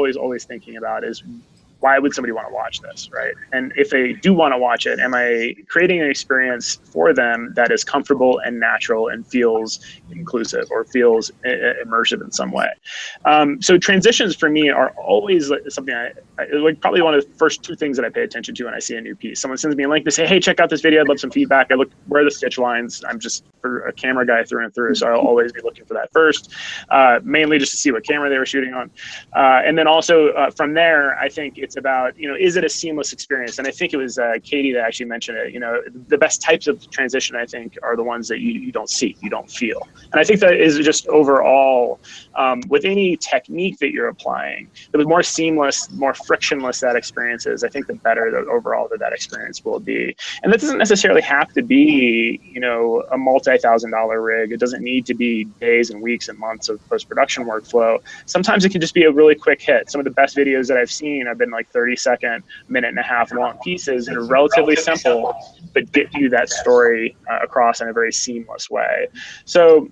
[SPEAKER 3] thinking about is, why would somebody want to watch this, right? And if they do want to watch it, am I creating an experience for them that is comfortable and natural and feels inclusive or feels immersive in some way? So transitions for me are always something like probably one of the first two things that I pay attention to when I see a new piece. Someone sends me a link, they say, hey, check out this video, I'd love some feedback. I look, where are the stitch lines? I'm just a camera guy through and through, so I'll always be looking for that first, mainly just to see what camera they were shooting on. And then also from there, I think it's about, is it a seamless experience? And I think it was Katie that actually mentioned it. The best types of transition, I think, are the ones that you don't see, you don't feel. And I think that is just overall, with any technique that you're applying, the more seamless, more frictionless that experience is, I think the better that overall that experience will be. And that doesn't necessarily have to be, a multi-$1,000 rig. It doesn't need to be days and weeks and months of post-production workflow. Sometimes it can just be a really quick hit. Some of the best videos that I've seen have been like 30-second, minute and a half long pieces that are relatively simple, but get you that story across in a very seamless way. So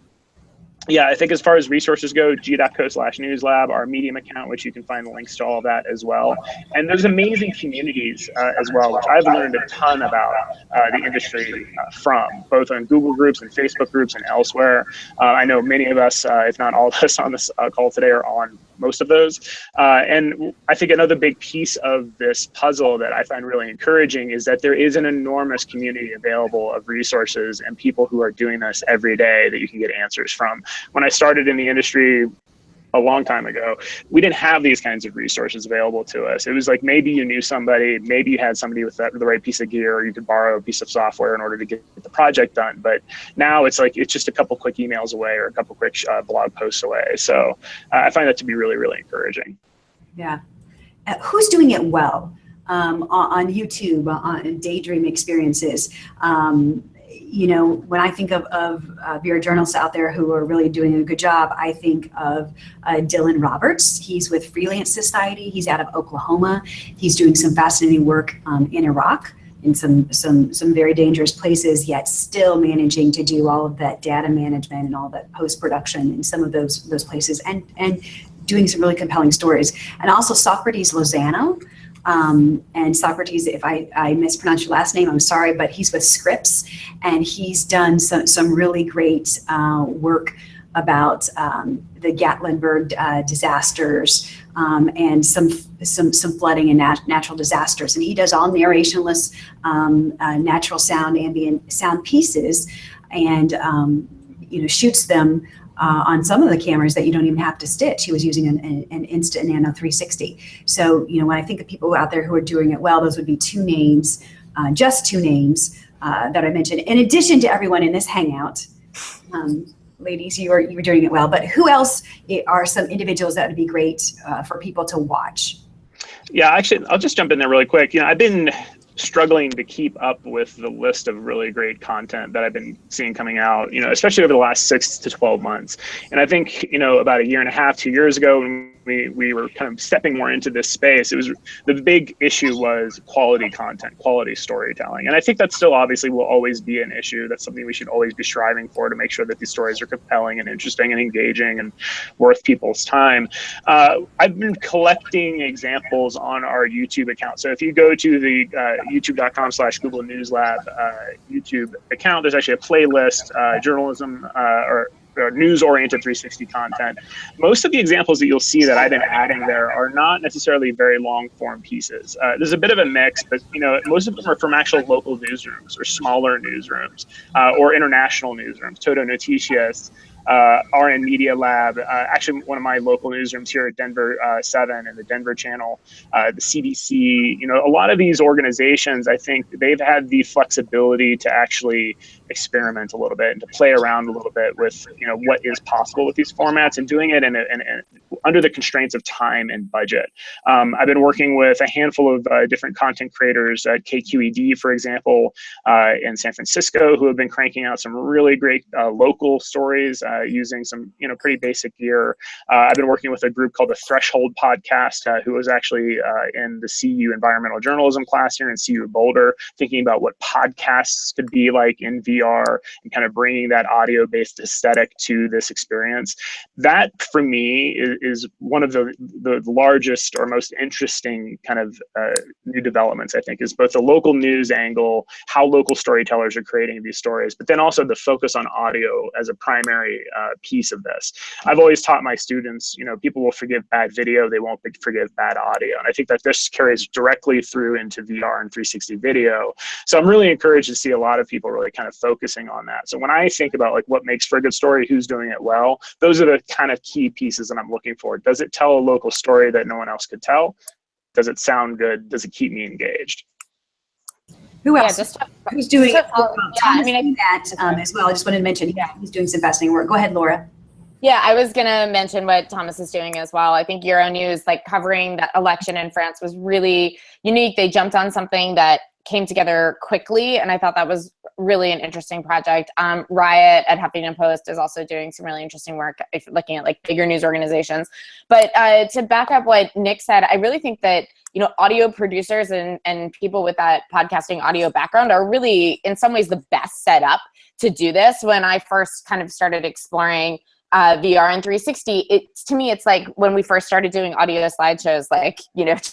[SPEAKER 3] yeah, I think as far as resources go, g.co/newslab, our Medium account, which you can find links to all of that as well. And there's amazing communities as well, which I've learned a ton about the industry from, both on Google groups and Facebook groups and elsewhere. I know many of us, if not all of us on this call today, are on most of those. And I think another big piece of this puzzle that I find really encouraging is that there is an enormous community available of resources and people who are doing this every day that you can get answers from. When I started in the industry a long time ago, we didn't have these kinds of resources available to us. It was like maybe you knew somebody, maybe you had somebody with the right piece of gear, or you could borrow a piece of software in order to get the project done. But now it's like it's just a couple quick emails away or a couple quick blog posts away. So I find that to be really, really encouraging.
[SPEAKER 1] Yeah. Who's doing it well on YouTube, on Daydream Experiences? When I think of your journalists out there who are really doing a good job, I think of Dylan Roberts. He's with Freelance Society. He's out of Oklahoma. He's doing some fascinating work in Iraq in some very dangerous places, yet still managing to do all of that data management and all that post-production in some of those places, and doing some really compelling stories. And also Socrates Lozano. And Socrates, if I mispronounce your last name, I'm sorry, but he's with Scripps, and he's done some really great work about the Gatlinburg disasters and some flooding and natural disasters. And he does all narrationless natural sound, ambient sound pieces, and shoots them on some of the cameras that you don't even have to stitch. He was using an Instant Nano 360. So, when I think of people out there who are doing it well, those would be two names, just two names that I mentioned, in addition to everyone in this Hangout. Ladies, you were doing it well, but who else are some individuals that would be great for people to watch?
[SPEAKER 3] Yeah, actually, I'll just jump in there really quick. I've been struggling to keep up with the list of really great content that I've been seeing coming out, especially over the last 6 to 12 months. And I think, about a year and a half, 2 years ago, when we were kind of stepping more into this space, it was the big issue was quality content, quality storytelling. And I think that still obviously will always be an issue. That's something we should always be striving for, to make sure that these stories are compelling and interesting and engaging and worth people's time. I've been collecting examples on our YouTube account. So if you go to the youtube.com/Google News Lab YouTube account, there's actually a playlist, journalism or news-oriented 360 content. Most of the examples that you'll see that I've been adding there are not necessarily very long-form pieces. There's a bit of a mix, but most of them are from actual local newsrooms or smaller newsrooms or international newsrooms. Todo Noticias, RN Media Lab, actually one of my local newsrooms here at Denver 7 and the Denver channel, the CDC, a lot of these organizations, I think they've had the flexibility to actually experiment a little bit and to play around a little bit with, what is possible with these formats, and doing it in under the constraints of time and budget. I've been working with a handful of different content creators at KQED, for example, in San Francisco, who have been cranking out some really great local stories using some, pretty basic gear. I've been working with a group called the Threshold Podcast, who was actually in the CU environmental journalism class here in CU Boulder, thinking about what podcasts could be like in VR and kind of bringing that audio-based aesthetic to this experience. That, for me, is one of the largest or most interesting kind of new developments, I think, is both the local news angle, how local storytellers are creating these stories, but then also the focus on audio as a primary piece of this. I've always taught my students, people will forgive bad video, they won't forgive bad audio. And I think that this carries directly through into VR and 360 video. So I'm really encouraged to see a lot of people really kind of focusing on that. So when I think about like what makes for a good story, who's doing it well, those are the kind of key pieces that I'm looking for. Does it tell a local story that no one else could tell? Does it sound good? Does it keep me engaged?
[SPEAKER 1] Who else? Who's doing that as well? I just wanted to mention he's doing some fascinating work. Go ahead, Laura.
[SPEAKER 6] Yeah, I was going to mention what Thomas is doing as well. I think Euronews, covering that election in France, was really unique. They jumped on something that came together quickly, and I thought that was really an interesting project. Riot at Huffington Post is also doing some really interesting work, looking at bigger news organizations. But to back up what Nick said, I really think that audio producers and people with that podcasting audio background are really, in some ways, the best set up to do this. When I first kind of started exploring VR and 360, to me, it's like when we first started doing audio slideshows,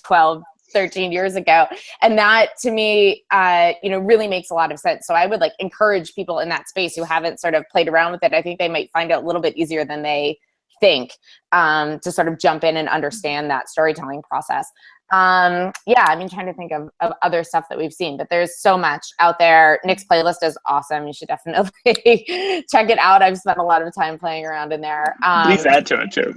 [SPEAKER 6] 12, 13 years ago. And that, to me, really makes a lot of sense. So I would encourage people in that space who haven't sort of played around with it. I think they might find it a little bit easier than they think to sort of jump in and understand that storytelling process. Trying to think of other stuff that we've seen, but there's so much out there. Nick's playlist is awesome. You should definitely check it out. I've spent a lot of time playing around in there.
[SPEAKER 3] Please add to it too.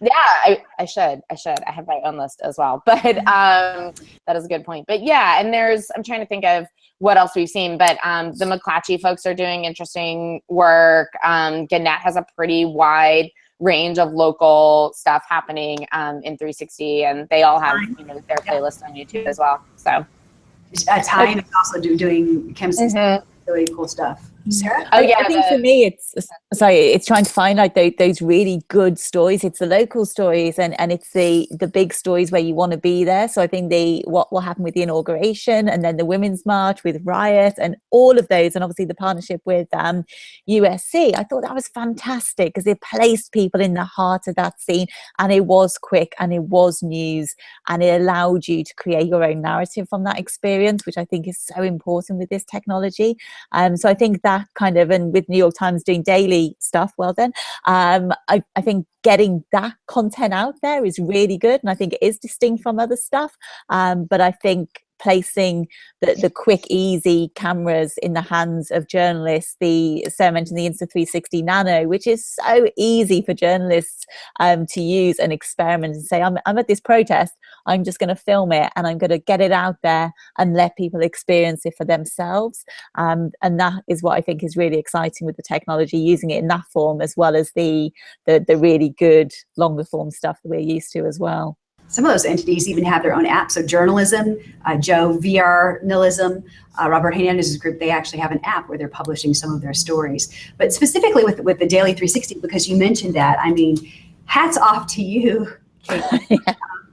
[SPEAKER 6] Yeah, I should. I have my own list as well, but that is a good point. But yeah, and I'm trying to think of what else we've seen, but the McClatchy folks are doing interesting work. Gannett has a pretty wide range of local stuff happening in 360, and they all have their playlists on YouTube as well. So
[SPEAKER 1] Time is also doing really cool stuff. Sarah?
[SPEAKER 6] Oh yeah,
[SPEAKER 5] I think for me, it's trying to find like those really good stories. It's the local stories, and it's the big stories where you want to be there. So I think what will happen with the inauguration, and then the Women's March with Riot, and all of those, and obviously the partnership with USC. I thought that was fantastic because it placed people in the heart of that scene, and it was quick, and it was news, and it allowed you to create your own narrative from that experience, which I think is so important with this technology. So I think that kind of, and with New York Times doing daily stuff, well then, I think getting that content out there is really good, and I think it is distinct from other stuff. But I think placing the quick, easy cameras in the hands of journalists, Sarah mentioned the Insta360 Nano, which is so easy for journalists to use and experiment and say, I'm at this protest, I'm just going to film it and I'm going to get it out there and let people experience it for themselves. And that is what I think is really exciting with the technology, using it in that form as well as the really good longer form stuff that we're used to as well.
[SPEAKER 1] Some of those entities even have their own apps. So journalism, Joe, VRNalism, Robert Hernandez's group, they actually have an app where they're publishing some of their stories. But specifically with the Daily 360, because you mentioned that, I mean, hats off to you, Kate,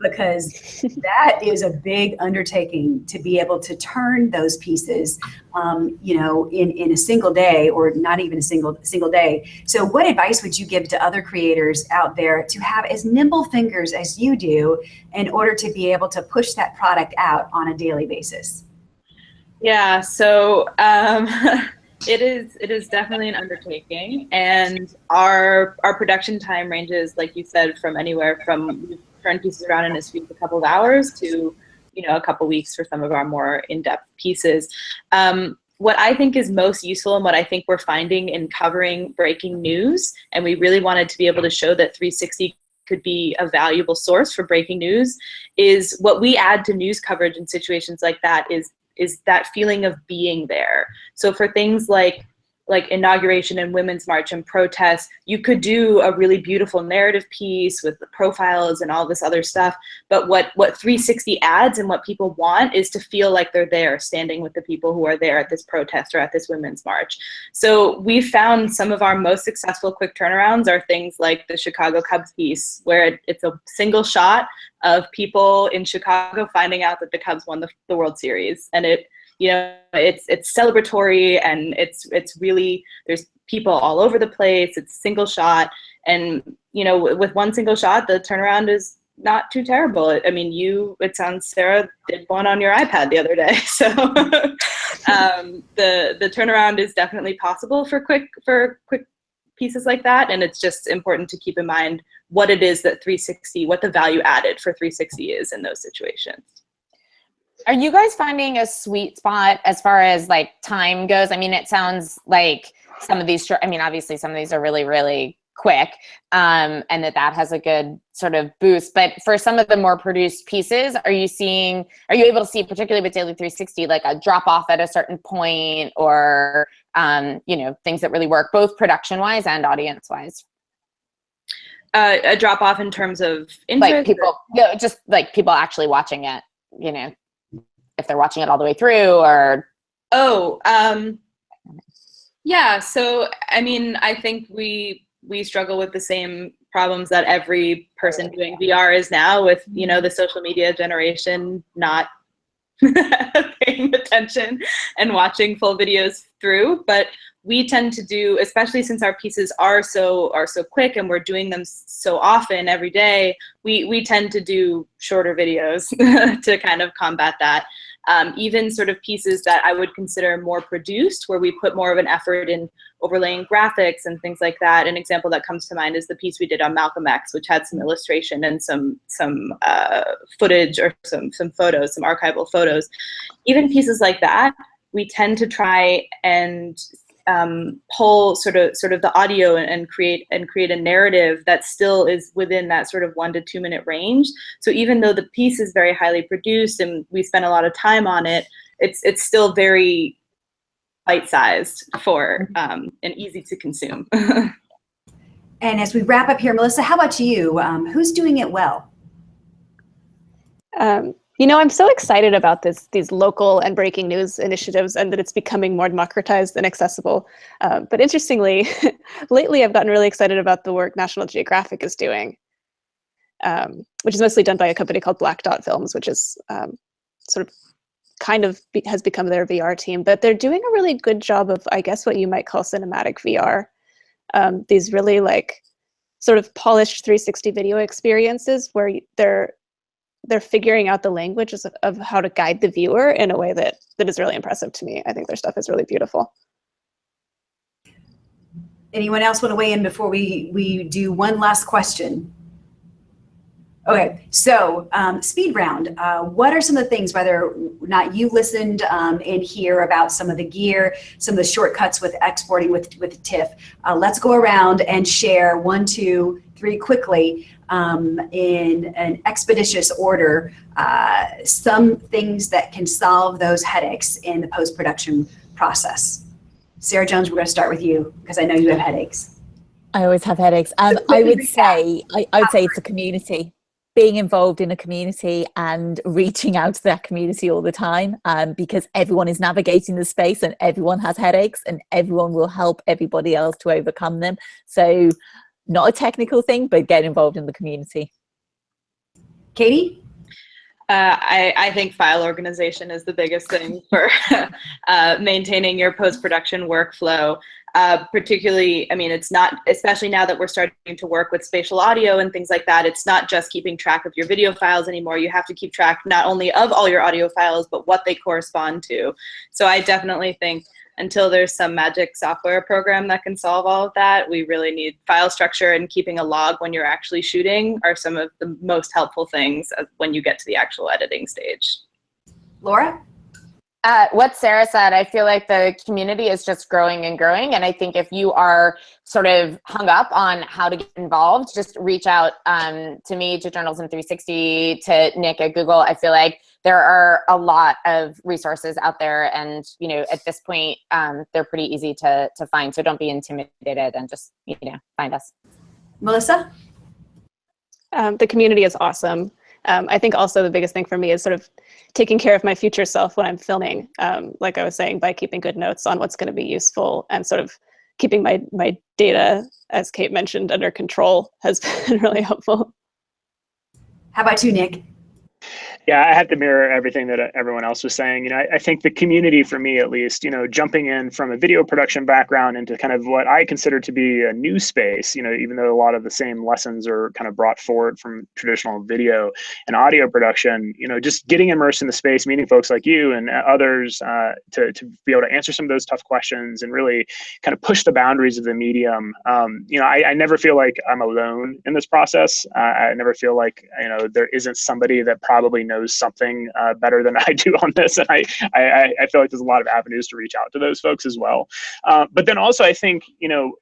[SPEAKER 1] because that is a big undertaking to be able to turn those pieces, in a single day, or not even a single day. So what advice would you give to other creators out there to have as nimble fingers as you do in order to be able to push that product out on a daily basis?
[SPEAKER 2] Yeah, so it is definitely an undertaking, and our production time ranges, like you said, from anywhere from we've turned pieces around in a couple of hours to a couple weeks for some of our more in-depth pieces. What I think is most useful, and what I think we're finding in covering breaking news, and we really wanted to be able to show that 360 could be a valuable source for breaking news, is what we add to news coverage in situations like that is that feeling of being there. So for things like inauguration and Women's March and protests, you could do a really beautiful narrative piece with the profiles and all this other stuff. But what 360 adds and what people want is to feel like they're there, standing with the people who are there at this protest or at this Women's March. So we found some of our most successful quick turnarounds are things like the Chicago Cubs piece, where it's a single shot of people in Chicago finding out that the Cubs won the World Series, and it's celebratory, and it's really, there's people all over the place. It's single shot, and with one single shot, the turnaround is not too terrible. I mean, it sounds, Sarah did one on your iPad the other day, so the turnaround is definitely possible for quick pieces like that, and it's just important to keep in mind what it is that 360, what the value added for 360 is in those situations.
[SPEAKER 6] Are you guys finding a sweet spot as far as like time goes? I mean, it sounds like some of these, obviously some of these are really, really quick, and that has a good sort of boost. But for some of the more produced pieces, are you able to see, particularly with Daily 360, like a drop off at a certain point, or things that really work both production wise and audience wise?
[SPEAKER 2] A drop off in terms of interest?
[SPEAKER 6] Like people, just like people actually watching it, if they're watching it all the way through, or
[SPEAKER 2] yeah. So I mean, I think we struggle with the same problems that every person doing VR is now, with the social media generation not paying attention and watching full videos through. But we tend to do, especially since our pieces are so quick and we're doing them so often every day, we tend to do shorter videos to kind of combat that. Even sort of pieces that I would consider more produced, where we put more of an effort in overlaying graphics and things like that. An example that comes to mind is the piece we did on Malcolm X, which had some illustration and some footage, or some photos, some archival photos. Even pieces like that, we tend to try and pull sort of the audio and create a narrative that still is within that sort of 1 to 2 minute range. So even though the piece is very highly produced and we spend a lot of time on it, it's still very bite-sized for and easy to consume.
[SPEAKER 1] And as we wrap up here, Melissa, how about you? Who's doing it well?
[SPEAKER 4] You know, I'm so excited about these local and breaking news initiatives, and that it's becoming more democratized and accessible. But interestingly, lately I've gotten really excited about the work National Geographic is doing, which is mostly done by a company called Black Dot Films, which is sort of has become their VR team. But they're doing a really good job of, I guess, what you might call cinematic VR. These really like sort of polished 360 video experiences where they're figuring out the language of how to guide the viewer in a way that is really impressive to me. I think their stuff is really beautiful.
[SPEAKER 1] Anyone else want to weigh in before we do one last question? Okay, so speed round. What are some of the things, whether or not you listened in here about some of the gear, some of the shortcuts with exporting with TIFF? Let's go around and share 1, 2, 3 quickly in an expeditious order, some things that can solve those headaches in the post-production process. Sarah Jones, we're going to start with you because I know you have headaches.
[SPEAKER 5] I always have headaches. I would say it's a community. Being involved in a community and reaching out to that community all the time, because everyone is navigating the space and everyone has headaches and everyone will help everybody else to overcome them. So not a technical thing, but get involved in the community.
[SPEAKER 1] Katie?
[SPEAKER 2] I think file organization is the biggest thing for maintaining your post-production workflow. Particularly, I mean, it's not, especially now that we're starting to work with spatial audio and things like that, it's not just keeping track of your video files anymore. You have to keep track not only of all your audio files, but what they correspond to. So I definitely think until there's some magic software program that can solve all of that, we really need file structure, and keeping a log when you're actually shooting are some of the most helpful things when you get to the actual editing stage.
[SPEAKER 1] Laura?
[SPEAKER 6] What Sarah said, I feel like the community is just growing and growing. And I think if you are sort of hung up on how to get involved, just reach out to me, to Journalism 360, to Nick at Google. I feel like there are a lot of resources out there. And, you know, at this point, they're pretty easy to find. So don't be intimidated and just, you know, find us.
[SPEAKER 1] Melissa?
[SPEAKER 4] The community is awesome. I think also the biggest thing for me is sort of taking care of my future self when I'm filming, like I was saying, by keeping good notes on what's going to be useful, and sort of keeping my data, as Kate mentioned, under control has been really helpful.
[SPEAKER 1] How about you, Nick?
[SPEAKER 3] Yeah, I have to mirror everything that everyone else was saying. You know, I think the community, for me at least, you know, jumping in from a video production background into kind of what I consider to be a new space, you know, even though a lot of the same lessons are kind of brought forward from traditional video and audio production, you know, just getting immersed in the space, meeting folks like you and others to be able to answer some of those tough questions and really kind of push the boundaries of the medium. You know, I never feel like I'm alone in this process. I never feel like, you know, there isn't somebody that probably knows something better than I do on this. And I feel like there's a lot of avenues to reach out to those folks as well. But then also, I think, you know,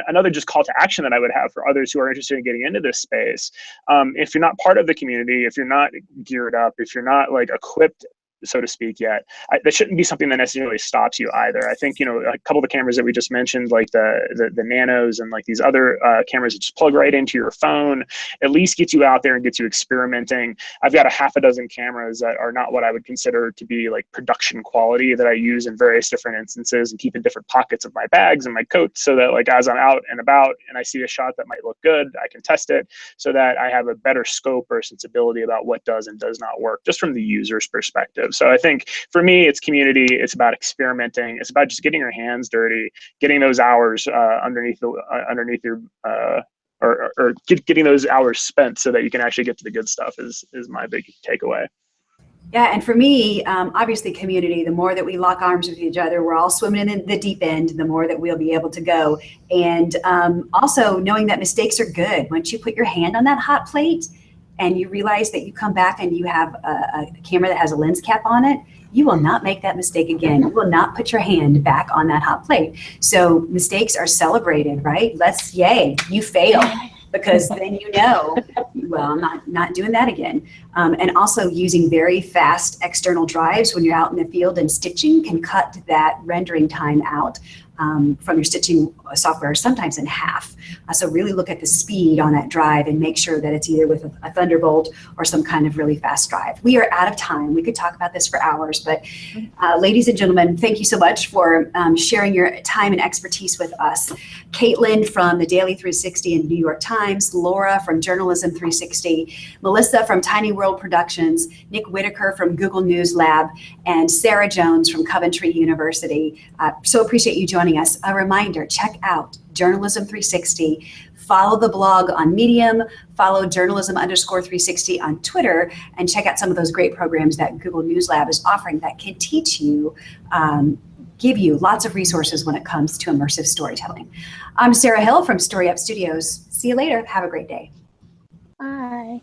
[SPEAKER 3] another just call to action that I would have for others who are interested in getting into this space, if you're not part of the community, if you're not geared up, if you're not like equipped, so to speak, yet, that shouldn't be something that necessarily stops you either. I think, you know, a couple of the cameras that we just mentioned, like the Nanos and like these other cameras that just plug right into your phone, at least gets you out there and gets you experimenting. I've got a half a dozen cameras that are not what I would consider to be like production quality that I use in various different instances and keep in different pockets of my bags and my coat, so that like as I'm out and about and I see a shot that might look good, I can test it so that I have a better scope or sensibility about what does and does not work, just from the user's perspective. So I think for me, it's community. It's about experimenting. It's about just getting your hands dirty, getting those hours underneath your or getting those hours spent so that you can actually get to the good stuff is my big takeaway.
[SPEAKER 1] Yeah, and for me, obviously community, the more that we lock arms with each other, we're all swimming in the deep end, the more that we'll be able to go. And also knowing that mistakes are good. Once you put your hand on that hot plate, and you realize that you come back and you have a camera that has a lens cap on it, you will not make that mistake again. You will not put your hand back on that hot plate. So mistakes are celebrated, right? Yay, you failed, because then you know, well, I'm not doing that again. And also using very fast external drives when you're out in the field and stitching can cut that rendering time out from your stitching software, sometimes in half. So really look at the speed on that drive and make sure that it's either with a Thunderbolt or some kind of really fast drive. We are out of time. We could talk about this for hours, but ladies and gentlemen, thank you so much for sharing your time and expertise with us. Caitlin from the Daily 360 and New York Times, Laura from Journalism 360, Melissa from Tiny World Productions, Nick Whitaker from Google News Lab, and Sarah Jones from Coventry University. So appreciate you joining us. A reminder, check out Journalism 360. Follow the blog on Medium, follow journalism_360 on Twitter, and check out some of those great programs that Google News Lab is offering that can teach you, give you lots of resources when it comes to immersive storytelling. I'm Sarah Hill from Story Up Studios. See you later. Have a great day.
[SPEAKER 5] Bye.